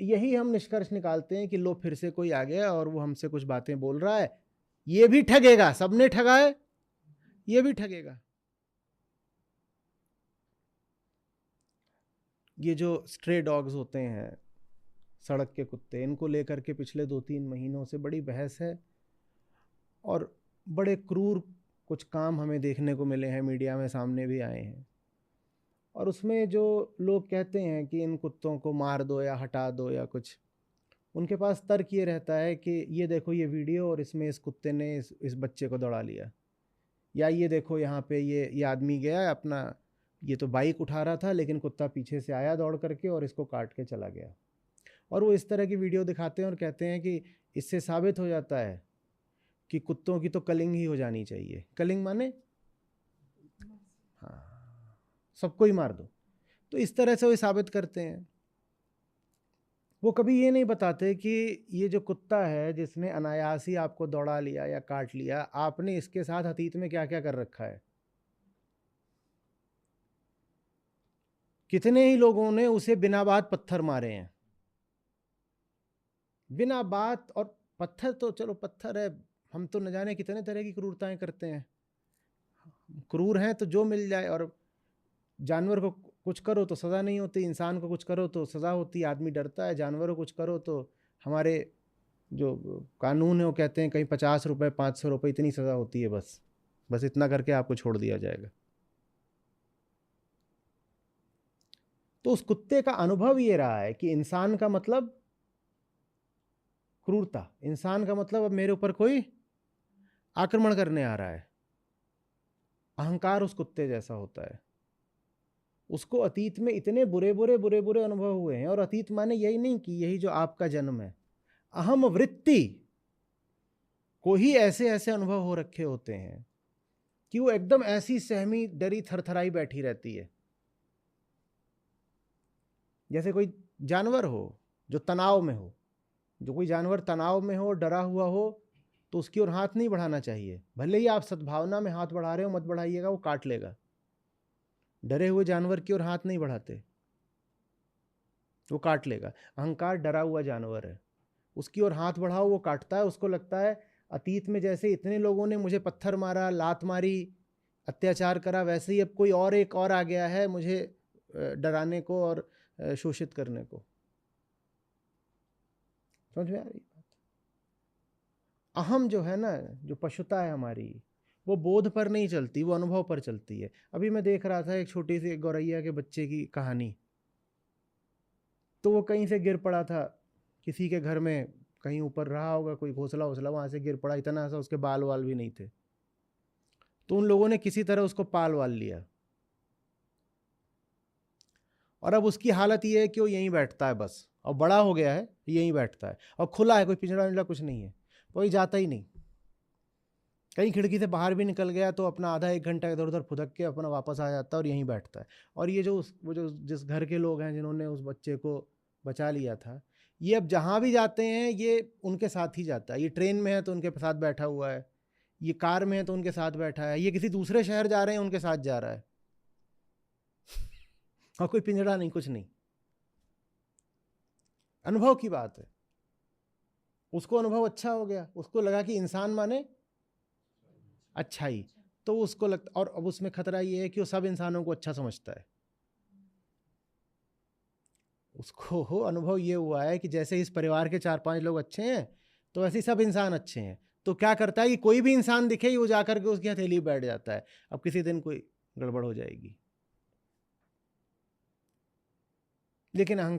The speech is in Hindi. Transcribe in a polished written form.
यही हम निष्कर्ष निकालते हैं कि लो फिर से कोई आ गया और वो हमसे कुछ बातें बोल रहा है, ये भी ठगेगा, सबने ठगा है, ये भी ठगेगा। ये जो स्ट्रे डॉग्स होते हैं, सड़क के कुत्ते, इनको लेकर के पिछले 2-3 महीनों से बड़ी बहस है और बड़े क्रूर कुछ काम हमें देखने को मिले हैं, मीडिया में सामने भी आए हैं। और उसमें जो लोग कहते हैं कि इन कुत्तों को मार दो या हटा दो या कुछ, उनके पास तर्क ये रहता है कि ये देखो ये वीडियो और इसमें इस कुत्ते ने इस बच्चे को दौड़ा लिया, या ये देखो यहाँ पे ये आदमी गया अपना, ये तो बाइक उठा रहा था लेकिन कुत्ता पीछे से आया दौड़ करके और इसको काट के चला गया। और वो इस तरह की वीडियो दिखाते हैं और कहते हैं कि इससे साबित हो जाता है कि कुत्तों की तो कलिंग ही हो जानी चाहिए। कलिंग माने हाँ, सबको ही मार दो। तो इस तरह से वो साबित करते हैं। वो कभी ये नहीं बताते कि ये जो कुत्ता है जिसने अनायास ही आपको दौड़ा लिया या काट लिया, आपने इसके साथ अतीत में क्या क्या कर रखा है। कितने ही लोगों ने उसे बिना बात पत्थर मारे हैं, बिना बात। और पत्थर तो चलो पत्थर है, हम तो न जाने कितने तरह की क्रूरताएं करते हैं। क्रूर हैं तो जो मिल जाए। और जानवर को कुछ करो तो सज़ा नहीं होती, इंसान को कुछ करो तो सज़ा होती, आदमी डरता है। जानवरों को कुछ करो तो हमारे जो कानून है वो कहते हैं कहीं 50 रुपये 500 रुपये इतनी सज़ा होती है, बस इतना करके आपको छोड़ दिया जाएगा। तो उस कुत्ते का अनुभव ये रहा है कि इंसान का मतलब क्रूरता, इंसान का मतलब अब मेरे ऊपर कोई आक्रमण करने आ रहा है। अहंकार उस कुत्ते जैसा होता है। उसको अतीत में इतने बुरे बुरे अनुभव हुए हैं। और अतीत माने यही नहीं कि यही जो आपका जन्म है, अहम वृत्ति को ही ऐसे ऐसे अनुभव हो रखे होते हैं कि वो एकदम ऐसी सहमी डरी थरथराई बैठी रहती है। जैसे कोई जानवर हो जो तनाव में हो, जो कोई जानवर तनाव में हो, डरा हुआ हो, तो उसकी ओर हाथ नहीं बढ़ाना चाहिए। भले ही आप सद्भावना में हाथ बढ़ा रहे हो, मत बढ़ाइएगा, वो काट लेगा। डरे हुए जानवर की ओर हाथ नहीं बढ़ाते, वो काट लेगा। अहंकार डरा हुआ जानवर है, उसकी ओर हाथ बढ़ाओ वो काटता है। उसको लगता है अतीत में जैसे इतने लोगों ने मुझे पत्थर मारा, लात मारी, अत्याचार करा, वैसे ही अब कोई और एक और आ गया है मुझे डराने को और शोषित करने को। समझ में आ रही बात? अहम जो है ना, जो पशुता है हमारी, वो बोध पर नहीं चलती, वो अनुभव पर चलती है। अभी मैं देख रहा था एक छोटी सी गौरैया के बच्चे की कहानी। तो वो कहीं से गिर पड़ा था, किसी के घर में कहीं ऊपर रहा होगा कोई घोंसला वोसला, वहाँ से गिर पड़ा। इतना सा उसके बाल वाल भी नहीं थे। तो उन लोगों ने किसी तरह उसको पाल वाल लिया। और अब उसकी हालत ये है कि वो यहीं बैठता है बस। और बड़ा हो गया है, यहीं बैठता है और खुला है, कोई पिंजरा विंजरा कुछ नहीं है, कोई जाता ही नहीं। कहीं खिड़की से बाहर भी निकल गया तो अपना आधा एक घंटा इधर उधर फुदक के अपना वापस आ जाता है और यहीं बैठता है। और ये वो जो जिस घर के लोग हैं जिन्होंने उस बच्चे को बचा लिया था, ये अब जहाँ भी जाते हैं ये उनके साथ ही जाता है। ये ट्रेन में है तो उनके साथ बैठा हुआ है, ये कार में है तो उनके साथ बैठा है, ये किसी दूसरे शहर जा रहे हैं उनके साथ जा रहा है। और कोई पिंजरा नहीं, कुछ नहीं। अनुभव की बात है। उसको अनुभव अच्छा हो गया, उसको लगा कि इंसान माने अच्छाई। तो उसको लगता, और अब उसमें खतरा ये है कि वो सब इंसानों को अच्छा समझता है। उसको हो अनुभव ये हुआ है कि जैसे इस परिवार के 4-5 लोग अच्छे हैं तो वैसे ही सब इंसान अच्छे हैं। तो क्या करता है कि कोई भी इंसान दिखे वो जाकर के उसकी हथेली पे बैठ जाता है। अब किसी दिन कोई गड़बड़ हो जाएगी। लेकिन अहंकार